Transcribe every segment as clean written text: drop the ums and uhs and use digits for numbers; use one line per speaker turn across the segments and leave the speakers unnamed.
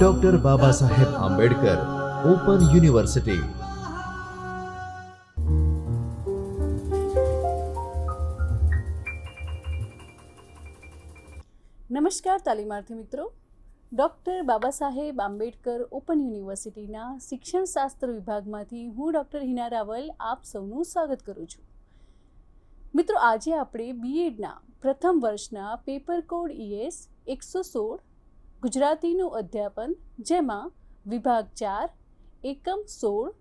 Doctor Baba Saheb Ambedkar open university.
નમસ્કાર તાલીમાર્થી મિત્રો. Doctor Baba Saheb Ambedkar open યુનિવર્સિટીના શિક્ષણશાસ્ત્ર વિભાગમાંથી હું ડૉક્ટર હિના રાવલ આપ સૌનું સ્વાગત કરું છું. મિત્રો, આજે આપણે બીએડના પ્રથમ વર્ષના પેપર કોડ ES 116 ગુજરાતીનું અધ્યાપન, જેમાં વિભાગ 4 એકમ 16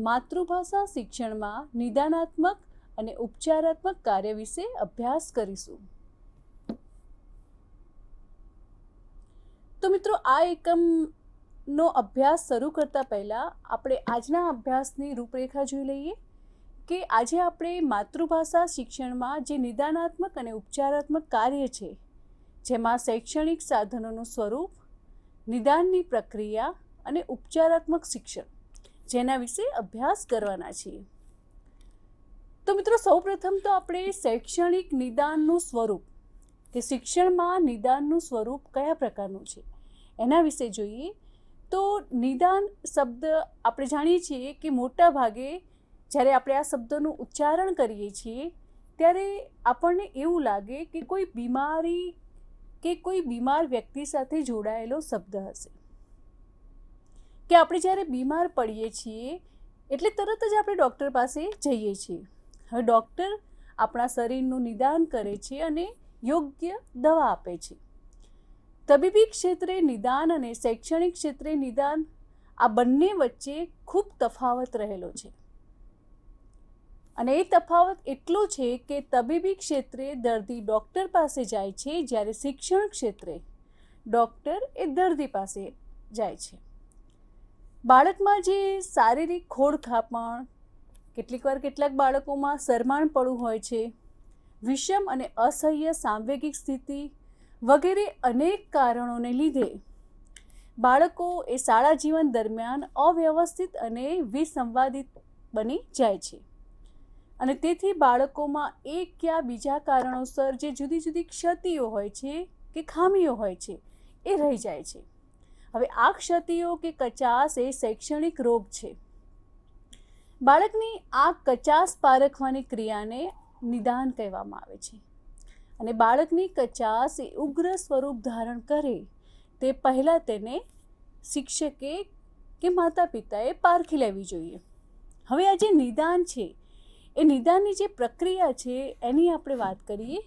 માતૃભાષા શિક્ષણમાં નિદાનાત્મક અને ઉપચારાત્મક કાર્ય વિશે અભ્યાસ કરીશું. તો મિત્રો, આ એકમનો અભ્યાસ શરૂ કરતાં પહેલાં આપણે આજના અભ્યાસની રૂપરેખા જોઈ લઈએ કે આજે આપણે માતૃભાષા શિક્ષણમાં જે નિદાનાત્મક અને ઉપચારાત્મક કાર્ય છે, જેમાં શૈક્ષણિક સાધનોનું સ્વરૂપ, નિદાનની પ્રક્રિયા અને ઉપચારાત્મક શિક્ષણ, જેના વિશે અભ્યાસ કરવાના છીએ. તો મિત્રો, સૌપ્રથમ તો આપણે શૈક્ષણિક નિદાનનું સ્વરૂપ કે શિક્ષણમાં નિદાનનું સ્વરૂપ કયા પ્રકારનું છે એના વિશે જોઈએ. તો નિદાન શબ્દ આપણે જાણીએ છીએ કે મોટા ભાગે જ્યારે આપણે આ શબ્દનું ઉચ્ચારણ કરીએ છીએ ત્યારે આપણને એવું લાગે કે કોઈ બીમારી કે કોઈ બીમાર વ્યક્તિ સાથે જોડાયેલો શબ્દ હશે, કે આપણે જ્યારે બીમાર પડીએ છીએ એટલે તરત જ આપણે ડૉક્ટર પાસે જઈએ છીએ. હવે ડૉક્ટર આપણા શરીરનું નિદાન કરે છે અને યોગ્ય દવા આપે છે. તબીબી ક્ષેત્રે નિદાન અને શૈક્ષણિક ક્ષેત્રે નિદાન, આ બંને વચ્ચે ખૂબ તફાવત રહેલો છે. અને એ તફાવત એટલો છે કે તબીબી ક્ષેત્રે દર્દી ડૉક્ટર પાસે જાય છે, જ્યારે શિક્ષણ ક્ષેત્રે ડૉક્ટર એ દર્દી પાસે જાય છે. બાળકમાં જે શારીરિક ખોડખાપણ, કેટલીકવાર કેટલાક બાળકોમાં શરમાળપણું હોય છે, વિષમ અને અસહ્ય સાંવેગિક સ્થિતિ વગેરે અનેક કારણોને લીધે બાળકો એ શાળા જીવન દરમિયાન અવ્યવસ્થિત અને વિસંવાદિત બની જાય છે. અને તેથી બાળકોમાં એક યા બીજા કારણોસર જે જુદી જુદી ક્ષતિઓ હોય છે કે ખામીઓ હોય છે એ રહી જાય છે. હવે આ ક્ષતિઓ કે કચાશ એ શૈક્ષણિક રોગ છે. બાળકની આ કચાશ પારખવાની ક્રિયાને નિદાન કહેવામાં આવે છે. અને બાળકની કચાશ એ ઉગ્ર સ્વરૂપ ધારણ કરે તે પહેલાં તેને શિક્ષકે કે માતા પિતાએ પારખી લેવી જોઈએ. હવે આ જે નિદાન છે એ નિદાનની જે પ્રક્રિયા છે એની આપણે વાત કરીએ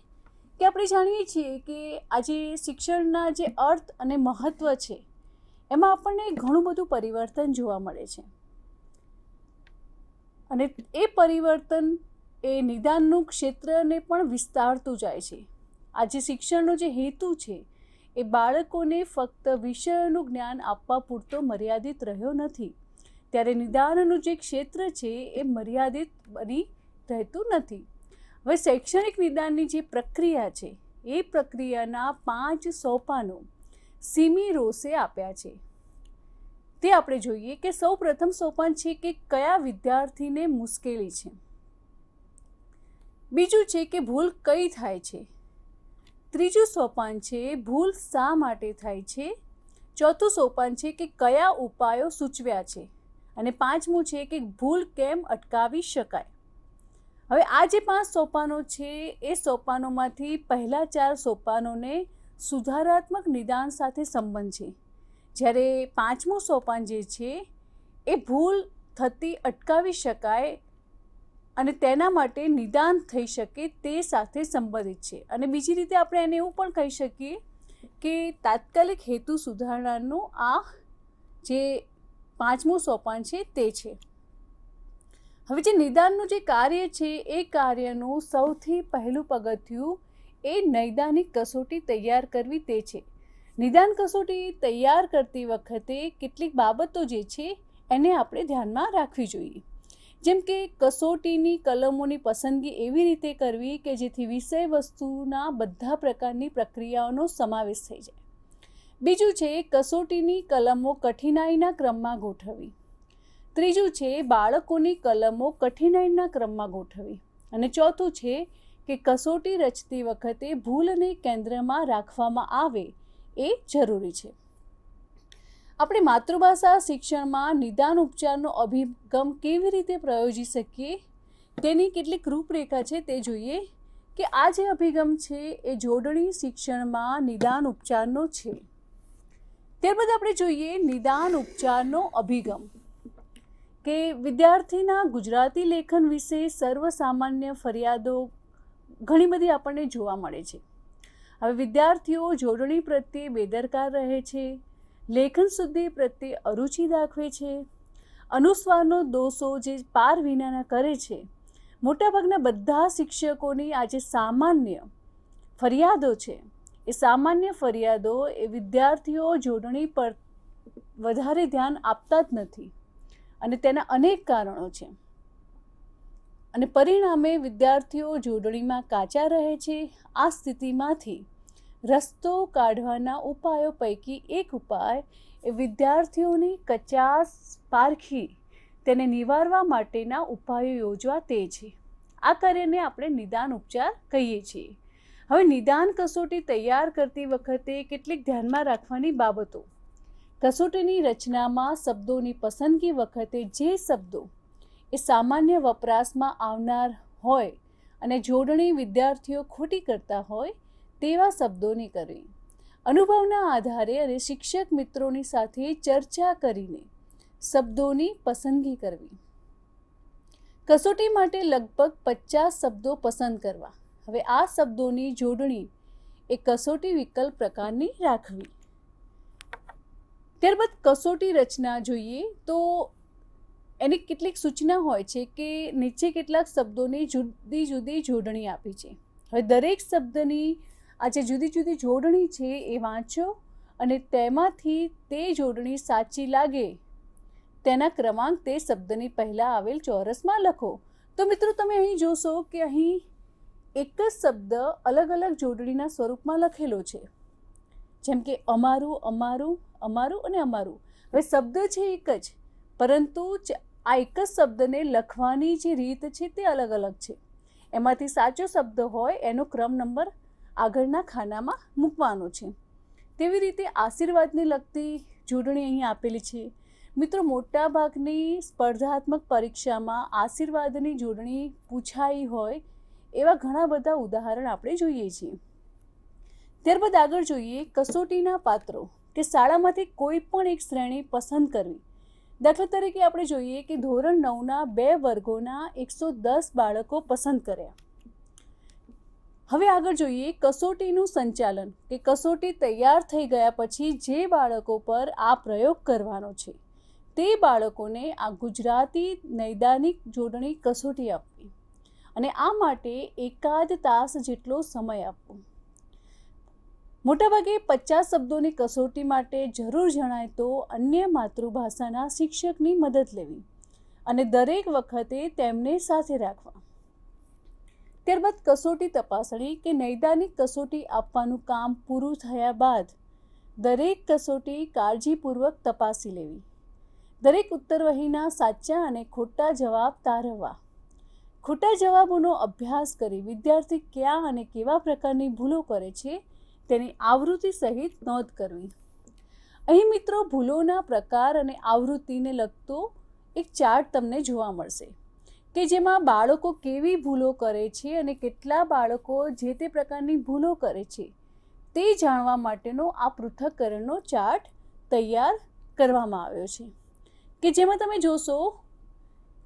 કે આપણે જાણીએ છીએ કે આજે શિક્ષણના જે અર્થ અને મહત્ત્વ છે એમાં આપણને ઘણું બધું પરિવર્તન જોવા મળે છે. અને એ પરિવર્તન એ નિદાનનું ક્ષેત્રને પણ વિસ્તારતું જાય છે. આજે શિક્ષણનો જે હેતુ છે એ બાળકોને ફક્ત વિષયોનું જ્ઞાન આપવા પૂરતો મર્યાદિત રહ્યો નથી, ત્યારે નિદાનનું જે ક્ષેત્ર છે એ મર્યાદિત બની રહેતું નથી. હવે શૈક્ષણિક નિદાનની જે પ્રક્રિયા છે એ પ્રક્રિયાના 5 સોપાનો સિમી રોસે આપ્યા છે. તે આપણે જોઈએ કે સૌ પ્રથમ સોપાન છે કે કયા વિદ્યાર્થીને મુશ્કેલી છે. બીજું છે કે ભૂલ કઈ થાય છે. ત્રીજું સોપાન છે ભૂલ શા માટે થાય છે. ચોથું સોપાન છે કે કયા ઉપાયો સૂચવ્યા છે. અને પાંચમું છે કે ભૂલ કેમ અટકાવી શકાય. હવે આ જે 5 સોપાનો છે એ સોપાનોમાંથી પહેલા 4 સોપાનોને સુધારાત્મક નિદાન સાથે સંબંધ છે, જ્યારે પાંચમું સોપાન જે છે એ ભૂલ થતી અટકાવી શકાય અને તેના માટે નિદાન થઈ શકે તે સાથે સંબંધિત છે. અને બીજી રીતે આપણે એને એવું પણ કહી શકીએ કે તાત્કાલિક હેતુ સુધારણાનું આ જે 5મું સોપાન છે તે છે. હવે જે નિદાનનું જે કાર્ય છે એ કાર્યનું સૌથી પહેલું પગથિયું એ નૈદાનિક કસોટી તૈયાર કરવી તે છે. નિદાન કસોટી તૈયાર કરતી વખતે કેટલીક બાબતો જે છે એને આપણે ધ્યાનમાં રાખવી જોઈએ. જેમ કે કસોટીની કલમોની પસંદગી એવી રીતે કરવી કે જેથી વિષય વસ્તુના બધા પ્રકારની પ્રક્રિયાઓનો સમાવેશ થઈ જાય. બીજું છે કસોટીની કલમો કઠિનાઈના ક્રમમાં ગોઠવવી. ત્રીજું છે બાળકોની કલમો કઠિનાઈના ક્રમમાં ગોઠવવી. અને ચોથું છે કે કસોટી રચતી વખતે ભૂલને કેન્દ્રમાં રાખવામાં આવે એ જરૂરી છે. આપણે માતૃભાષા શિક્ષણમાં નિદાન ઉપચારનો અભિગમ કેવી રીતે પ્રયોજી શકીએ તેની કેટલીક રૂપરેખા છે તે જોઈએ કે આ જે અભિગમ છે એ જોડણી શિક્ષણમાં નિદાન ઉપચારનો છે. ત્યારબાદ આપણે જોઈએ નિદાન ઉપચારનો અભિગમ કે વિદ્યાર્થીના ગુજરાતી લેખન વિશે સર્વસામાન્ય ફરિયાદો ઘણી બધી આપણને જોવા મળે છે. હવે વિદ્યાર્થીઓ જોડણી પ્રત્યે બેદરકાર રહે છે, લેખન શુદ્ધિ પ્રત્યે અરુચિ દાખવે છે, અનુસ્વારનો દોષો જે પાર વિનાના કરે છે. મોટાભાગના બધા શિક્ષકોની આ જે સામાન્ય ફરિયાદો છે એ સામાન્ય ફરિયાદો એ વિદ્યાર્થીઓ જોડણી પર વધારે ધ્યાન આપતા જ નથી અને તેના અનેક કારણો છે અને પરિણામે વિદ્યાર્થીઓ જોડણીમાં કાચા રહે છે. આ સ્થિતિમાંથી રસ્તો કાઢવાના ઉપાયો પૈકી એક ઉપાય એ વિદ્યાર્થીઓની કચાશ પારખી તેને નિવારવા માટેના ઉપાયો યોજવા તે છે. આ કાર્યને આપણે નિદાન ઉપચાર કહીએ છીએ. હવે નિદાન કસોટી તૈયાર કરતી વખતે કેટલીક ધ્યાનમાં રાખવાની બાબતો. કસોટીની રચનામાં શબ્દોની પસંદગી વખતે જે શબ્દો એ સામાન્ય વપરાશમાં આવનાર હોય અને જોડણી વિદ્યાર્થીઓ ખોટી કરતા હોય તેવા શબ્દોની કરવી. અનુભવના આધારે અને શિક્ષક મિત્રોની સાથે ચર્ચા કરીને શબ્દોની પસંદગી કરવી. કસોટી માટે લગભગ 50 શબ્દો પસંદ કરવા. હવે આ શબ્દોની જોડણી એ કસોટી વિકલ્પ પ્રકારની રાખવી. ત્યારબાદ કસોટી રચના જોઈએ તો એની કેટલીક સૂચના હોય છે કે નીચે કેટલાક શબ્દોની જુદી જુદી જોડણી આપી છે. હવે દરેક શબ્દની આ જે જુદી જુદી જોડણી છે એ વાંચો અને તેમાંથી તે જોડણી સાચી લાગે તેના ક્રમાંક તે શબ્દની પહેલાં આવેલ ચોરસમાં લખો. તો મિત્રો તમે અહીં જોશો કે અહીં એક જ શબ્દ અલગ અલગ જોડણીના સ્વરૂપમાં લખેલો છે, જેમ કે અમારું, અમારું, અમારું અને અમારું. હવે શબ્દ છે એક જ, પરંતુ આ એક જ શબ્દને લખવાની જે રીત છે તે અલગ અલગ છે. એમાંથી સાચો શબ્દ હોય એનો ક્રમ નંબર આગળના ખાનામાં મૂકવાનો છે. તેવી રીતે આશીર્વાદને લગતી જોડણી અહીં આપેલી છે. મિત્રો, મોટાભાગની સ્પર્ધાત્મક પરીક્ષામાં આશીર્વાદની જોડણી પૂછાઈ હોય એવા ઘણા બધા ઉદાહરણ આપણે જોઈએ છીએ. ત્યારબાદ આગળ જોઈએ કસોટીના પાત્રો કે શાળામાંથી કોઈ પણ એક શ્રેણી પસંદ કરવી. દાખલા તરીકે આપણે જોઈએ કે ધોરણ 9ના 2 વર્ગોના 110 બાળકો પસંદ કર્યા. હવે આગળ જોઈએ કસોટીનું સંચાલન કે કસોટી તૈયાર થઈ ગયા પછી જે બાળકો પર આ પ્રયોગ કરવાનો છે તે બાળકોને આ ગુજરાતી નૈદાનિક જોડણી કસોટી આપવી અને આ માટે એકાદ તાસ જેટલો સમય આપવો. મોટાભાગે 50 શબ્દોની કસોટી માટે જરૂર જણાય તો અન્ય માતૃભાષાના શિક્ષકની મદદ લેવી અને દરેક વખતે તેમને સાથે રાખવા. ત્યારબાદ કસોટી તપાસણી કે નૈદાનિક કસોટી આપવાનું કામ પૂરું થયા બાદ દરેક કસોટી કાળજીપૂર્વક તપાસી લેવી. દરેક ઉત્તરવહીના સાચા અને ખોટા જવાબ તારવવા. ખોટા જવાબોનો અભ્યાસ કરી વિદ્યાર્થી ક્યાં અને કેવા પ્રકારની ભૂલો કરે છે તેની આવૃત્તિ સહિત નોંધ કરવી. અહીં મિત્રો ભૂલોના પ્રકાર અને આવૃત્તિને લગતો એક ચાર્ટ તમને જોવા મળશે કે જેમાં બાળકો કેવી ભૂલો કરે છે અને કેટલા બાળકો જે તે પ્રકારની ભૂલો કરે છે તે જાણવા માટેનો આ પૃથ્થકરણનો ચાર્ટ તૈયાર કરવામાં આવ્યો છે કે જેમાં તમે જોશો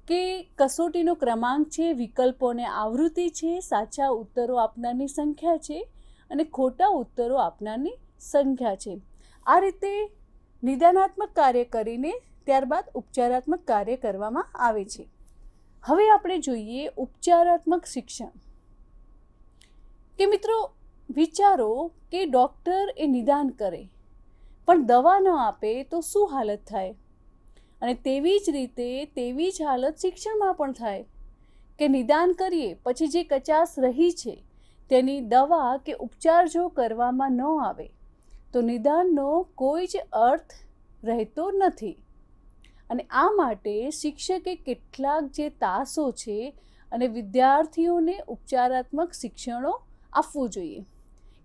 કે કસોટીનો ક્રમાંક છે, વિકલ્પોને આવૃત્તિ છે, સાચા ઉત્તરો આપનારની સંખ્યા છે અને ખોટા ઉત્તરો આપનારની સંખ્યા છે. આ રીતે નિદાનાત્મક કાર્ય કરીને ત્યારબાદ ઉપચારાત્મક કાર્ય કરવામાં આવે છે. હવે આપણે જોઈએ ઉપચારાત્મક શિક્ષણ કે મિત્રો વિચારો કે ડૉક્ટર એ નિદાન કરે પણ દવા ન આપે તો શું હાલત થાય, અને તેવી જ રીતે તેવી જ હાલત શિક્ષણમાં પણ થાય કે નિદાન કરીએ પછી જે કચાશ રહી છે તેની દવા કે ઉપચાર જો કરવામાં ન આવે તો નિદાનનો કોઈ જ અર્થ રહેતો નથી. અને આ માટે શિક્ષકે કેટલાક જે તાસો છે અને વિદ્યાર્થીઓને ઉપચારાત્મક શિક્ષણો આપવું જોઈએ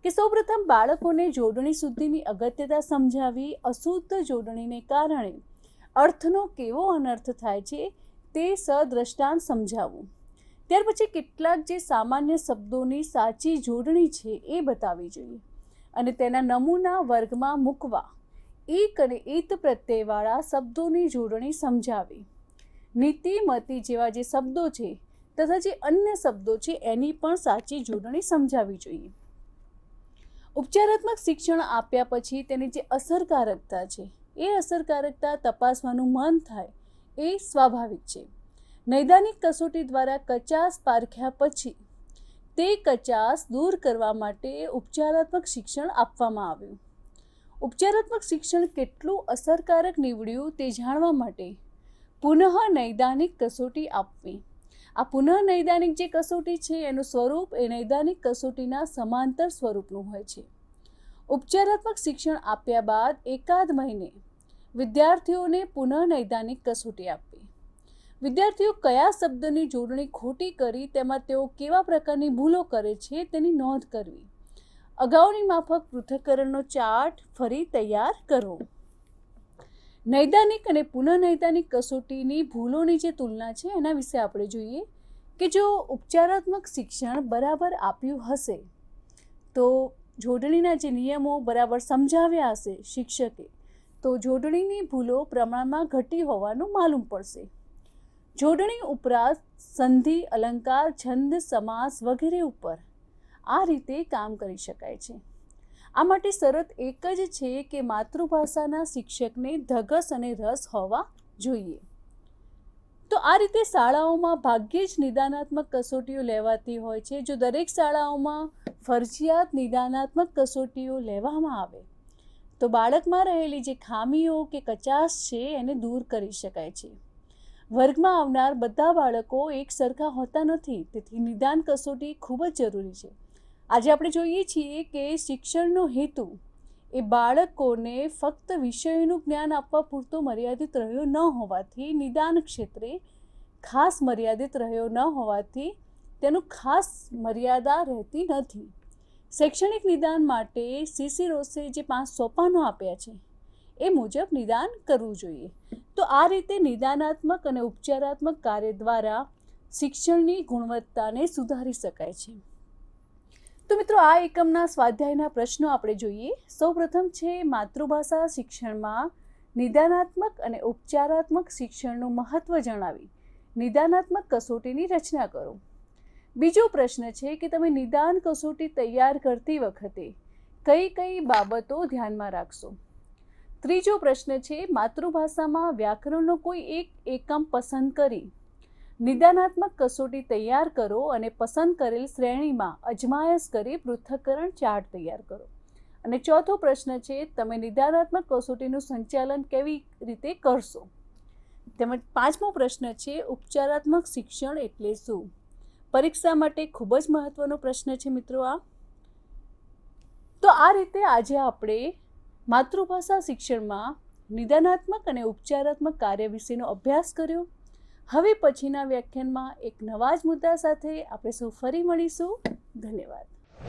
કે સૌપ્રથમ બાળકોને જોડણી શુદ્ધિની અગત્યતા સમજાવી અશુદ્ધ જોડણીને કારણે અર્થનો કેવો અનર્થ થાય છે તે સદ્રષ્ટાંત સમજાવવું. ત્યાર પછી કેટલાક જે સામાન્ય શબ્દોની સાચી જોડણી છે એ બતાવવી જોઈએ અને તેના નમૂના વર્ગમાં મૂકવા. એક અને ઈત પ્રત્યયવાળા શબ્દોની જોડણી સમજાવી. નીતિ મતિ જેવા જે શબ્દો છે તથા જે અન્ય શબ્દો છે એની પણ સાચી જોડણી સમજાવવી જોઈએ. ઉપચારાત્મક શિક્ષણ આપ્યા પછી તેની જે અસરકારકતા છે એ અસરકારકતા તપાસવાનું મન થાય એ સ્વાભાવિક છે. નૈદાનિક કસોટી દ્વારા કચાસ પારખ્યા પછી તે કચાસ દૂર કરવા માટે ઉપચારાત્મક શિક્ષણ આપવામાં આવ્યું. ઉપચારાત્મક શિક્ષણ કેટલું અસરકારક નીવડ્યું તે જાણવા માટે પુનઃ નૈદાનિક કસોટી આપવી. આ પુનઃ નૈદાનિક જે કસોટી છે એનું સ્વરૂપ એ નૈદાનિક કસોટીના સમાંતર સ્વરૂપનું હોય છે. ઉપચારાત્મક શિક્ષણ આપ્યા બાદ એકાદ મહિને વિદ્યાર્થીઓને પુનઃ નૈદાનિક કસોટી આપવી. વિદ્યાર્થીઓ કયા શબ્દની જોડણી ખોટી કરી તેમાં તેઓ કેવા પ્રકારની ભૂલો કરે છે તેની નોંધ કરવી. અગાઉની માફક પૃથ્થકરણનો ચાર્ટ ફરી તૈયાર કરવો. નૈદાનિક અને પુનઃનૈદાનિક કસોટીની ભૂલોની જે તુલના છે એના વિશે આપણે જોઈએ કે જો ઉપચારાત્મક શિક્ષણ બરાબર આપ્યું હશે તો જોડણીના જે નિયમો બરાબર સમજાવ્યા હશે શિક્ષકે તો જોડણીની ભૂલો પ્રમાણમાં ઘટી હોવાનું માલુમ પડશે. જોડણી ઉપરાંત સંધિ, અલંકાર, છંદ, સમાસ વગેરે ઉપર આ રીતે કામ કરી શકાય છે. આ માટે શરત એક જ છે કે માતૃભાષાના શિક્ષકને ધગસ અને રસ હોવા જોઈએ. તો આ રીતે શાળાઓમાં ભાગ્યે જ નિદાનાત્મક કસોટીઓ લેવાતી હોય છે. જો દરેક શાળાઓમાં ફરજિયાત નિદાનાત્મક કસોટીઓ લેવામાં આવે તો બાળકમાં રહેલી જે ખામીઓ કે કચાશ છે એને દૂર કરી શકાય છે. વર્ગમાં આવનાર બધા બાળકો એક સરખા હોતા નથી, તેથી નિદાન કસોટી ખૂબ જ જરૂરી છે. આજે આપણે જોઈએ છીએ કે શિક્ષણનો હેતુ એ બાળકોને ફક્ત વિષયોનું જ્ઞાન આપવા પૂરતો મર્યાદિત રહ્યો ન હોવાથી નિદાન ક્ષેત્રે ખાસ મર્યાદિત રહ્યો ન હોવાથી તેનું ખાસ મર્યાદા રહેતી નથી. શૈક્ષણિક નિદાન માટે સીસીરોસે જે 5 સોપાનો આપ્યા છે એ મુજબ નિદાન કરવું જોઈએ. તો આ રીતે નિદાનાત્મક અને ઉપચારાત્મક કાર્ય દ્વારા શિક્ષણની ગુણવત્તાને સુધારી શકાય છે. તો મિત્રો આ એકમના સ્વાધ્યાયના પ્રશ્નો આપણે જોઈએ. સૌપ્રથમ છે માતૃભાષા શિક્ષણમાં નિદાનાત્મક અને ઉપચારાત્મક શિક્ષણનું મહત્ત્વ જણાવી નિદાનાત્મક કસોટીની રચના કરો. બીજો પ્રશ્ન છે કે તમે નિદાન કસોટી તૈયાર કરતી વખતે કઈ કઈ બાબતો ધ્યાનમાં રાખશો. ત્રીજો પ્રશ્ન છે માતૃભાષામાં વ્યાકરણનો કોઈ એક એકમ પસંદ કરી નિદાનાત્મક કસોટી તૈયાર કરો અને પસંદ કરેલ શ્રેણીમાં અજમાયશ કરી પૃથ્થકરણ ચાર્ટ તૈયાર કરો. અને ચોથો પ્રશ્ન છે તમે નિદાનાત્મક કસોટીનું સંચાલન કેવી રીતે કરશો. તેમજ પાંચમો પ્રશ્ન છે ઉપચારાત્મક શિક્ષણ એટલે શું. પરીક્ષા માટે ખૂબ જ મહત્વનો પ્રશ્ન છે મિત્રો આ. તો આ રીતે આજે આપણે માતૃભાષા શિક્ષણમાં નિદાનાત્મક અને ઉપચારાત્મક કાર્ય વિશેનો અભ્યાસ કર્યો. હવે પછીના વ્યાખ્યાનમાં એક નવા જ મુદ્દા સાથે આપણે સૌ ફરી મળીશું. ધન્યવાદ.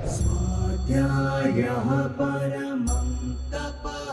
स्वाध्यायः परमं तप